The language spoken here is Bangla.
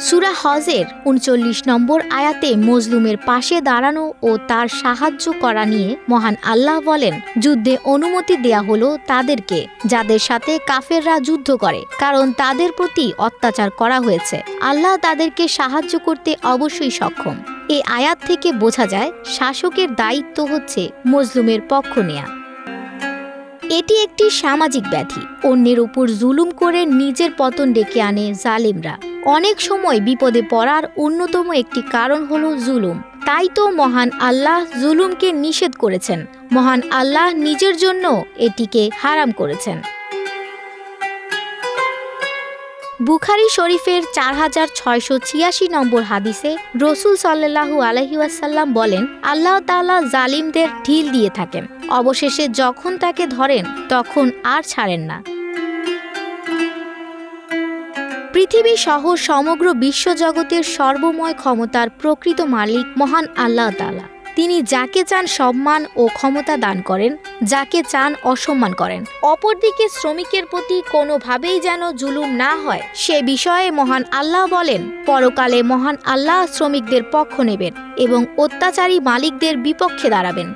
সূরা হজের ৩৯ নম্বর আয়াতে মজলুমের পাশে দাঁড়ানো ও তার সাহায্য করা নিয়ে মহান আল্লাহ বলেন, যুদ্ধে অনুমতি দেয়া হলো তাদেরকে যাদের সাথে কাফেররা যুদ্ধ করে, কারণ তাদের প্রতি অত্যাচার করা হয়েছে। আল্লাহ তাদেরকে সাহায্য করতে অবশ্যই সক্ষম। এই আয়াত থেকে বোঝা যায় শাসকের দায়িত্ব হচ্ছে মজলুমের পক্ষ নেয়া। এটি একটি সামাজিক ব্যাধি। অন্যের উপর জুলুম করে নিজের পতন ডেকে আনে জালিমরা। অনেক সময় বিপদে পড়ার অন্যতম একটি কারণ হলো জুলুম। তাই তো মহান আল্লাহ জুলুমকে নিষেধ করেছেন। মহান আল্লাহ নিজের জন্য এটিকে হারাম করেছেন। বুখারী শরীফের 4686 নম্বর হাদিসে রাসূল সাল্লাল্লাহু আলাইহি ওয়াসাল্লাম বলেন, আল্লাহ তাআলা জালিমদের ঢিল দিয়ে থাকেন, অবশেষে যখন তাকে ধরেন তখন আর ছাড়েন না। পৃথিবী সহ সমগ্র বিশ্বজগতের সর্বময় ক্ষমতার প্রকৃত মালিক মহান আল্লাহ তাআলা। তিনি যাকে চান সম্মান ও ক্ষমতা দান করেন, যাকে চান অসম্মান করেন। অপরদিকে শ্রমিকের প্রতি কোনোভাবেই যেন জুলুম না হয় সে বিষয়ে মহান আল্লাহ বলেন, পরকালে মহান আল্লাহ শ্রমিকদের পক্ষ নেবেন এবং অত্যাচারী মালিকদের বিপক্ষে দাঁড়াবেন।